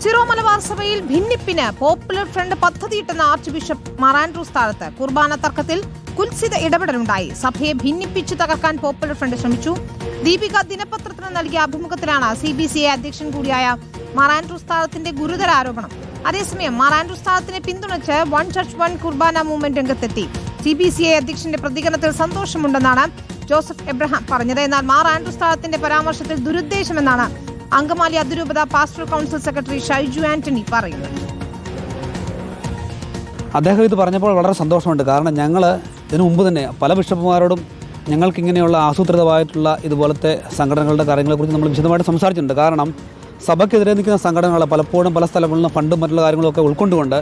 Syro Malabar സഭയിൽ ഭിന്നിപ്പിന് popular front പദ്ധതിയിട്ടെന്ന archbishop Mar Andrews Thazhath കുർബാന തർക്കത്തിൽ കുൽസിത ഇടപെടലുണ്ടായി. സഭയെ ഭിന്നിപ്പിച്ചു തകർക്കാൻ പോപ്പുലർ ഫ്രണ്ട് ശ്രമിച്ചു. ദീപിക ദിനപത്രത്തിന് നൽകിയ അഭിമുഖത്തിലാണ് CBCA അധ്യക്ഷൻ കൂടിയായ മാർ ആൻഡ്രൂസ് താഴത്തിന്റെ ഗുരുതര ആരോപണം. അതേസമയം മാർ ആൻഡ്രൂസ് താഴത്തിനെ പിന്തുണച്ച് വൺ ചർച്ച് വൺ കുർബാന മൂവ്മെന്റ് രംഗത്തെത്തി. CBCA അധ്യക്ഷന്റെ പ്രതികരണത്തിൽ സന്തോഷമുണ്ടെന്നാണ് ജോസഫ് എബ്രഹാം പറഞ്ഞത്. എന്നാൽ മാർ ആൻഡ്രൂസ് താഴത്തിന്റെ പരാമർശത്തിൽ ദുരുദ്ദേശമെന്നാണ് അങ്കമാലി അതിരൂപത pastoral council secretary Shaiju Antony പറയുന്നത്. അദ്ദേഹം ഇത് പറഞ്ഞപ്പോൾ വളരെ സന്തോഷമുണ്ട്. കാരണം ഞങ്ങൾ ഇതിനു മുമ്പ് തന്നെ പല ബിഷപ്പുമാരോടും ഞങ്ങൾക്കിങ്ങനെയുള്ള ആസൂത്രിതമായിട്ടുള്ള ഇതുപോലത്തെ സംഘടനകളുടെ കാര്യങ്ങളെക്കുറിച്ച് നമ്മൾ വിശദമായിട്ട് സംസാരിച്ചിട്ടുണ്ട്. കാരണം സഭയ്ക്കെതിരെ നിൽക്കുന്ന സംഘടനകൾ പലപ്പോഴും പല സ്ഥലങ്ങളിലും ഫണ്ടും മറ്റുള്ള കാര്യങ്ങളൊക്കെ ഉൾക്കൊണ്ടുകൊണ്ട്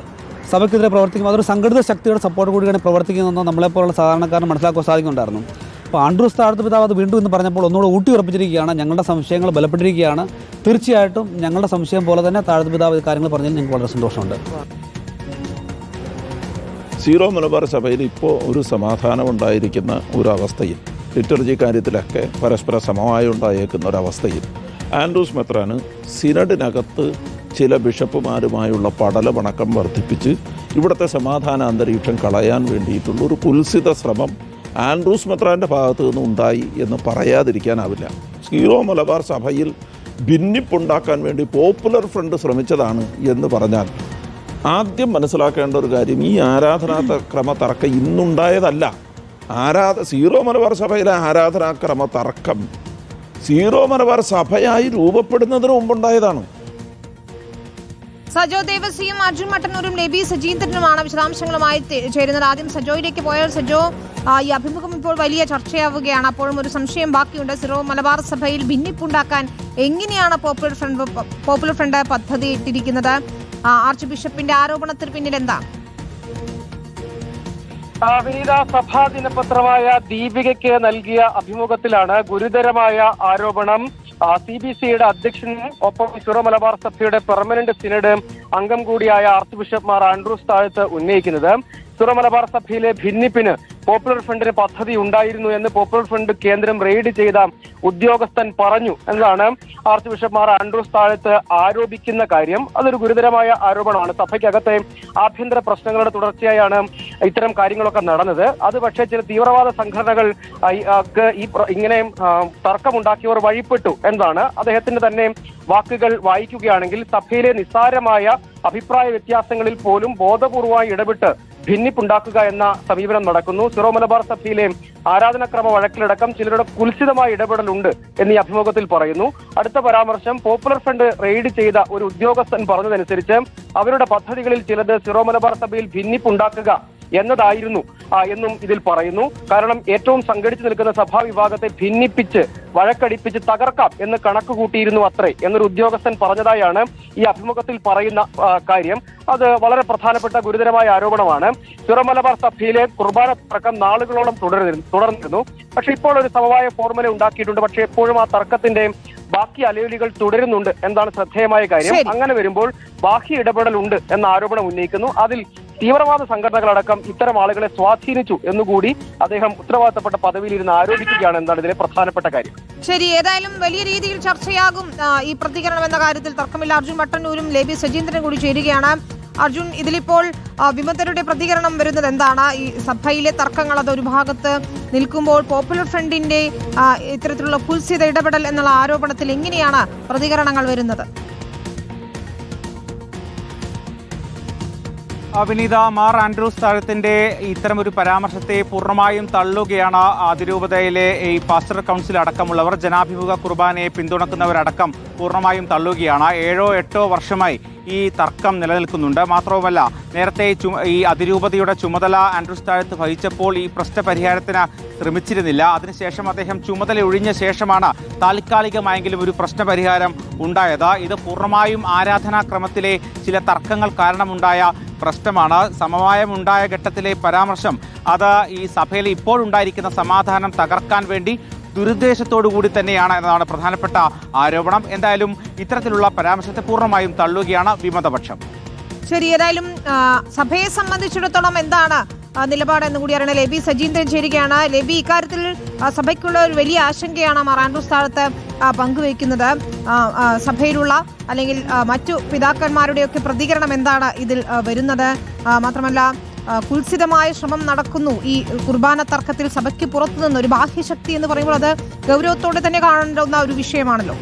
സഭയ്ക്കെതിരെ പ്രവർത്തിക്കുമ്പോൾ അതൊരു സംഘടിത ശക്തിയുടെ സപ്പോർട്ട് കൂടിയാണ് പ്രവർത്തിക്കുന്നതെന്ന് നമ്മളെപ്പോലുള്ള സാധാരണക്കാരന് മനസ്സിലാക്കാൻ സാധിക്കുന്നുണ്ടായിരുന്നു. അപ്പോൾ ആൻഡ്രൂസ് താഴത്ത് പിതാവ് അത് വീണ്ടും എന്ന് പറഞ്ഞപ്പോൾ ഒന്നുകൂടെ ഊട്ടി ഉറപ്പിച്ചിരിക്കുകയാണ്. ഞങ്ങളുടെ സംശയങ്ങൾ ബലപ്പെട്ടിരിക്കുകയാണ്. തീർച്ചയായിട്ടും ഞങ്ങളുടെ സംശയം പോലെ തന്നെ താഴത്ത് പിതാവ് കാര്യങ്ങൾ പറഞ്ഞതിൽ ഞങ്ങൾക്ക് വളരെ സന്തോഷമുണ്ട്. സീറോ മലബാർ സഭയിൽ ഇപ്പോൾ ഒരു സമാധാനമുണ്ടായിരിക്കുന്ന ഒരവസ്ഥയിൽ, ലിറ്റർജി കാര്യത്തിലൊക്കെ പരസ്പര സമവായം ഉണ്ടായേക്കുന്ന ഒരവസ്ഥയിൽ ആൻഡ്രൂസ് മെത്രാന് സിനഡിനകത്ത് ചില ബിഷപ്പുമാരുമായുള്ള പടലമണക്കം വർദ്ധിപ്പിച്ച് ഇവിടുത്തെ സമാധാന അന്തരീക്ഷം കളയാൻ വേണ്ടിയിട്ടുള്ള ഒരു കുൽസിത ശ്രമം ആൻഡ്രൂസ് മെത്രാൻ്റെ ഭാഗത്തു നിന്നും ഉണ്ടായി എന്ന് പറയാതിരിക്കാനാവില്ല. സീറോ മലബാർ സഭയിൽ ഭിന്നിപ്പുണ്ടാക്കാൻ വേണ്ടി പോപ്പുലർ ഫ്രണ്ട് ശ്രമിച്ചതാണ് എന്ന് പറഞ്ഞാൽ ആദ്യം മനസ്സിലാക്കേണ്ട ഒരു കാര്യം, ഈ ആരാധനാക്രമ തർക്കം ഇന്നുണ്ടായതല്ല. സീറോ മലബാർ സഭയിലെ ആരാധനാക്രമ തർക്കം സീറോ മലബാർ സഭയായി രൂപപ്പെടുന്നതിന് മുമ്പുണ്ടായതാണ്. സജോ ദേവസിയും അർജുൻ മട്ടന്നൂരും ലെബി സജീന്ദ്രനുമാണ് വിശദാംശങ്ങളുമായി ചേരുന്നത്. ആദ്യം സജോയിലേക്ക് പോയാൽ, സജോ, ഈ അഭിമുഖം ഇപ്പോൾ വലിയ ചർച്ചയാവുകയാണ്. അപ്പോഴും ഒരു സംശയം ബാക്കിയുണ്ട്. സിറോ മലബാർ സഭയിൽ ഭിന്നിപ്പുണ്ടാക്കാൻ എങ്ങനെയാണ് പോപ്പുലർ ഫ്രണ്ട് പദ്ധതി ഇട്ടിരിക്കുന്നത്? ആർച്ച് ബിഷപ്പിന്റെ ആരോപണത്തിന് പിന്നിൽ എന്താ? വിനീത, സഭാ ദിനപത്രമായ ദീപികയ്ക്ക് നൽകിയ അഭിമുഖത്തിലാണ് ഗുരുതരമായ ആരോപണം CBCയുടെ അധ്യക്ഷനും ഒപ്പം സിറോ മലബാർ സഭയുടെ പെർമനന്റ് സിനഡ് അംഗം കൂടിയായ ആർച്ച് ബിഷപ്പ് മാർ ആൻഡ്രൂസ് താഴത്ത് ഉന്നയിക്കുന്നത്. സിറോ മലബാർ സഭയിലെ ഭിന്നിപ്പിന് പോപ്പുലർ ഫ്രണ്ടിന് പദ്ധതി ഉണ്ടായിരുന്നു എന്ന് പോപ്പുലർ ഫ്രണ്ട് കേന്ദ്രം റെയ്ഡ് ചെയ്ത ഉദ്യോഗസ്ഥൻ പറഞ്ഞു എന്നതാണ് ആർച്ച് ബിഷപ്പ് മാർ ആൻഡ്രൂസ് താഴത്ത് ആരോപിക്കുന്ന കാര്യം. അതൊരു ഗുരുതരമായ ആരോപണമാണ്. സഭയ്ക്കകത്തെ ആഭ്യന്തര പ്രശ്നങ്ങളുടെ തുടർച്ചയായാണ് ഇത്തരം കാര്യങ്ങളൊക്കെ നടന്നത്. അത് പക്ഷേ ചില തീവ്രവാദ സംഘടനകൾ ഇങ്ങനെ തർക്കമുണ്ടാക്കിയവർ വഴിപ്പെട്ടു എന്നാണ് അദ്ദേഹത്തിന്റെ തന്നെ വാക്കുകൾ വായിക്കുകയാണെങ്കിൽ. സഭയിലെ നിസ്സാരമായ അഭിപ്രായ വ്യത്യാസങ്ങളിൽ പോലും ബോധപൂർവമായി ഇടപെട്ട് ഭിന്നിപ്പുണ്ടാക്കുക എന്ന സമീപനം നടക്കുന്നു. സിറോ മലബാർ സഭയിലെ ആരാധനാക്രമ വഴക്കിലടക്കം ചിലരുടെ കുൽസിതമായ ഇടപെടലുണ്ട് എന്നീ അഭിമുഖത്തിൽ പറയുന്നു. അടുത്ത പരാമർശം, പോപ്പുലർ ഫ്രണ്ട് റെയ്ഡ് ചെയ്ത ഒരു ഉദ്യോഗസ്ഥൻ പറഞ്ഞതനുസരിച്ച് അവരുടെ പദ്ധതികളിൽ ചിലത് സിറോ മലബാർ സഭയിൽ ഭിന്നിപ്പുണ്ടാക്കുക എന്നതായിരുന്നു എന്നും ഇതിൽ പറയുന്നു. കാരണം ഏറ്റവും സംഘടിച്ചു നിൽക്കുന്ന സഭാ വിഭാഗത്തെ ഭിന്നിപ്പിച്ച് വഴക്കടിപ്പിച്ച് തകർക്കാം എന്ന് കണക്ക് കൂട്ടിയിരുന്നു അത്രേ എന്നൊരു ഉദ്യോഗസ്ഥൻ പറഞ്ഞതായാണ് ഈ അഭിമുഖത്തിൽ പറയുന്ന കാര്യം. അത് വളരെ പ്രധാനപ്പെട്ട ഗുരുതരമായ ആരോപണമാണ്. സിറോ മലബാർ സഭയിലെ കുർബാന തർക്കം നാളുകളോളം തുടർന്നിരുന്നു. പക്ഷെ ഇപ്പോൾ ഒരു സമവായ ഫോർമുല ഉണ്ടാക്കിയിട്ടുണ്ട്. പക്ഷെ എപ്പോഴും ആ തർക്കത്തിന്റെ ബാക്കി അലയൊലികൾ തുടരുന്നുണ്ട് എന്നാണ് ശ്രദ്ധേയമായ കാര്യം. അങ്ങനെ വരുമ്പോൾ ബാഹ്യ ഇടപെടലുണ്ട് എന്ന ആരോപണം ഉന്നയിക്കുന്നു. അതിൽ തീവ്രവാദ സംഘടനകളടക്കം ഇത്തരം ആളുകളെ സ്വാധീനിച്ചു എന്നുകൂടി അദ്ദേഹം ഉത്തരവാദിത്തപ്പെട്ട പദവിയിലിരുന്ന് ആരോപിക്കുകയാണ് എന്നാണ് ഇതിലെ പ്രധാനപ്പെട്ട കാര്യം. ശരി, ഏതായാലും വലിയ രീതിയിൽ ചർച്ചയാകും ഈ പ്രതികരണം എന്ന കാര്യത്തിൽ തർക്കമില്ല. അർജുൻ മട്ടന്നൂരും ലെബി സജീന്ദ്രനും കൂടി ചേരുകയാണ്. അർജുൻ, ഇതിലിപ്പോൾ വിമതരുടെ പ്രതികരണം വരുന്നത് എന്താണ്? ഈ സഭയിലെ തർക്കങ്ങൾ അതൊരു ഭാഗത്ത് നിൽക്കുമ്പോൾ പോപ്പുലർ ഫ്രണ്ടിന്റെ ഇത്തരത്തിലുള്ള കുൽസിത ഇടപെടൽ എന്നുള്ള ആരോപണത്തിൽ എങ്ങനെയാണ് പ്രതികരണങ്ങൾ വരുന്നത്? വിനീത, മാർ ആൻഡ്രൂസ് താഴത്തിന്റെ ഇത്തരമൊരു പരാമർശത്തെ പൂർണ്ണമായും തള്ളുകയാണ് അതിരൂപതയിലെ ഈ പാസ്റ്റർ കൗൺസിൽ അടക്കമുള്ളവർ. ജനാഭിമുഖ കുർബാനയെ പിന്തുണക്കുന്നവരടക്കം പൂർണ്ണമായും തള്ളുകയാണ്. 7-8 വർഷമായി ഈ തർക്കം നിലനിൽക്കുന്നുണ്ട്. മാത്രവുമല്ല, നേരത്തെ ഈ അതിരൂപതയുടെ ചുമതല ആൻഡ്രൂസ് താഴത്ത് വഹിച്ചപ്പോൾ ഈ പ്രശ്ന പരിഹാരത്തിന് ശ്രമിച്ചിരുന്നില്ല. അതിനുശേഷം അദ്ദേഹം ചുമതല ഒഴിഞ്ഞ ശേഷമാണ് താൽക്കാലികമായെങ്കിലും ഒരു പ്രശ്നപരിഹാരം ഉണ്ടായത്. ഇത് പൂർണ്ണമായും ആരാധനാക്രമത്തിലെ ചില തർക്കങ്ങൾ കാരണമുണ്ടായ പ്രശ്നമാണ്. സമവായമുണ്ടായ ഘട്ടത്തിലെ പരാമർശം അത് ഈ സഭയിൽ ഇപ്പോഴുണ്ടായിരിക്കുന്ന സമാധാനം തകർക്കാൻ വേണ്ടി ദുരുദ്ദേശത്തോടു കൂടി തന്നെയാണ് എന്നതാണ് പ്രധാനപ്പെട്ട ആരോപണം. എന്തായാലും ഇത്തരത്തിലുള്ള പരാമർശത്തെ പൂർണ്ണമായും തള്ളുകയാണ് വിമതപക്ഷം. ശരി, ഏതായാലും സഭയെ സംബന്ധിച്ചിടത്തോളം എന്താണ് നിലപാടെന്ന് കൂടി അറിയണം. ലെബി സജീന്ദ്രൻ ചേരുകയാണ്. ലെബി, ഇക്കാര്യത്തിൽ സഭയ്ക്കുള്ള ഒരു വലിയ ആശങ്കയാണ് മാർ ആൻഡ്രൂസ് താഴത്ത് പങ്കുവയ്ക്കുന്നത്. സഭയിലുള്ള അല്ലെങ്കിൽ മറ്റു പിതാക്കന്മാരുടെയൊക്കെ പ്രതികരണം എന്താണ് ഇതിൽ വരുന്നത്? മാത്രമല്ല, കുൽസിതമായ ശ്രമം നടക്കുന്നു ഈ കുർബാന തർക്കത്തിൽ സഭയ്ക്ക് പുറത്തുനിന്ന്. ഒരു ബാഹ്യശക്തി എന്ന് പറയുമ്പോൾ അത് ഗൗരവത്തോടെ തന്നെ കാണേണ്ടുന്ന ഒരു വിഷയമാണല്ലോ.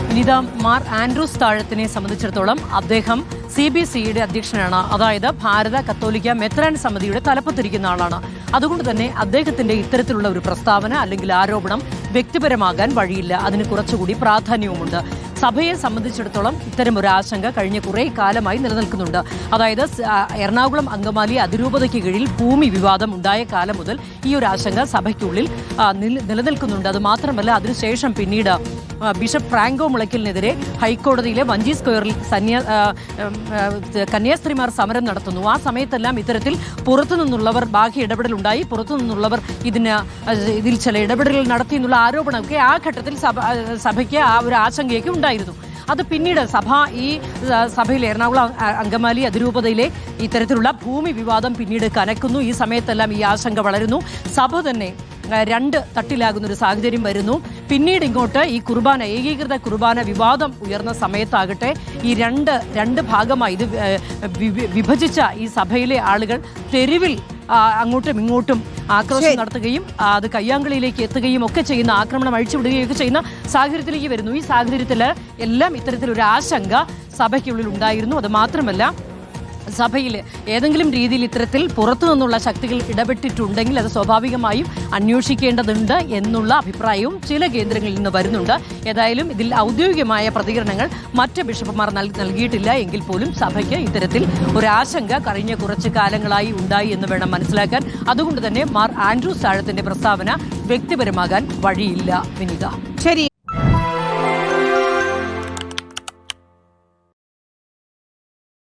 വിനിത, മാർ ആൻഡ്രൂസ് താഴത്തിനെ സംബന്ധിച്ചിടത്തോളം അദ്ദേഹം CBCയുടെ അധ്യക്ഷനാണ്. അതായത് ഭാരത കത്തോലിക്ക മെത്രാൻ സമിതിയുടെ തലപ്പത്തിരിക്കുന്ന ആളാണ്. അതുകൊണ്ട് തന്നെ അദ്ദേഹത്തിന്റെ ഇത്തരത്തിലുള്ള ഒരു പ്രസ്താവന അല്ലെങ്കിൽ ആരോപണം വ്യക്തിപരമാകാൻ വഴിയില്ല. അതിന് കുറച്ചുകൂടി പ്രാധാന്യവുമുണ്ട്. സഭയെ സംബന്ധിച്ചിടത്തോളം ഇത്തരം ഒരു ആശങ്ക കഴിഞ്ഞ കുറേ കാലമായി നിലനിൽക്കുന്നുണ്ട്. അതായത് എറണാകുളം അങ്കമാലി അതിരൂപതയ്ക്ക് കീഴിൽ ഭൂമി വിവാദം ഉണ്ടായ കാലം മുതൽ ഈ ഒരു ആശങ്ക സഭയ്ക്കുള്ളിൽ നിലനിൽക്കുന്നുണ്ട്. അത് മാത്രമല്ല, അതിനുശേഷം പിന്നീട് ബിഷപ്പ് ഫ്രാങ്കോ മുളയ്ക്കലിനെതിരെ ഹൈക്കോടതിയിലെ വഞ്ചി സ്ക്വയറിൽ കന്യാസ്ത്രീമാർ സമരം നടത്തുന്നു. ആ സമയത്തെല്ലാം ഇത്തരത്തിൽ പുറത്തുനിന്നുള്ളവർ ബാഹ്യ ഇടപെടലുണ്ടായി, പുറത്തുനിന്നുള്ളവർ ഇതിൽ ചില ഇടപെടലുകൾ നടത്തി എന്നുള്ള ആരോപണമൊക്കെ ആ ഘട്ടത്തിൽ സഭയ്ക്ക് ആ ഒരു ആശങ്കയൊക്കെ ഉണ്ടായിരുന്നു. അത് പിന്നീട് ഈ സഭയിൽ എറണാകുളം അങ്കമാലി അതിരൂപതയിലെ ഇത്തരത്തിലുള്ള ഭൂമി വിവാദം പിന്നീട് കനക്കുന്നു. ഈ സമയത്തെല്ലാം ഈ ആശങ്ക വളരുന്നു. സഭ തന്നെ രണ്ട് തട്ടിലാകുന്ന ഒരു സാഹചര്യം വരുന്നു. പിന്നീട് ഇങ്ങോട്ട് ഈ കുർബാന, ഏകീകൃത കുർബാന വിവാദം ഉയർന്ന സമയത്താകട്ടെ ഈ രണ്ട് ഭാഗമായി ഇത് വിഭജിച്ച ഈ സഭയിലെ ആളുകൾ തെരുവിൽ അങ്ങോട്ടും ഇങ്ങോട്ടും ആക്രോശം നടത്തുകയും അത് കയ്യാങ്കളിയിലേക്ക് എത്തുകയും ഒക്കെ ചെയ്യുന്ന, ആക്രമണം അഴിച്ചുവിടുകയും ഒക്കെ ചെയ്യുന്ന സാഹചര്യത്തിലേക്ക് വരുന്നു. ഈ സാഹചര്യത്തിൽ എല്ലാം ഇത്തരത്തിലൊരു ആശങ്ക സഭയ്ക്കുള്ളിൽ ഉണ്ടായിരുന്നു. അത് മാത്രമല്ല, സഭയിൽ ഏതെങ്കിലും രീതിയിൽ ഇത്തരത്തിൽ പുറത്തു നിന്നുള്ള ശക്തികൾ ഇടപെട്ടിട്ടുണ്ടെങ്കിൽ അത് സ്വാഭാവികമായും അന്വേഷിക്കേണ്ടതുണ്ട് എന്നുള്ള അഭിപ്രായവും ചില കേന്ദ്രങ്ങളിൽ നിന്ന് വരുന്നുണ്ട്. ഏതായാലും ഇതിൽ ഔദ്യോഗികമായ പ്രതികരണങ്ങൾ മറ്റ് ബിഷപ്പുമാർ നൽകിയിട്ടില്ല എങ്കിൽ പോലും സഭയ്ക്ക് ഇത്തരത്തിൽ ഒരാശങ്ക കഴിഞ്ഞ കുറച്ച് കാലങ്ങളായി ഉണ്ടായി എന്ന് വേണം മനസ്സിലാക്കാൻ. അതുകൊണ്ട് തന്നെ മാർ ആൻഡ്രൂസ് താഴത്തിന്റെ പ്രസ്താവന വ്യക്തിപരമാകാൻ വഴിയില്ല. വിനിത, ശരി.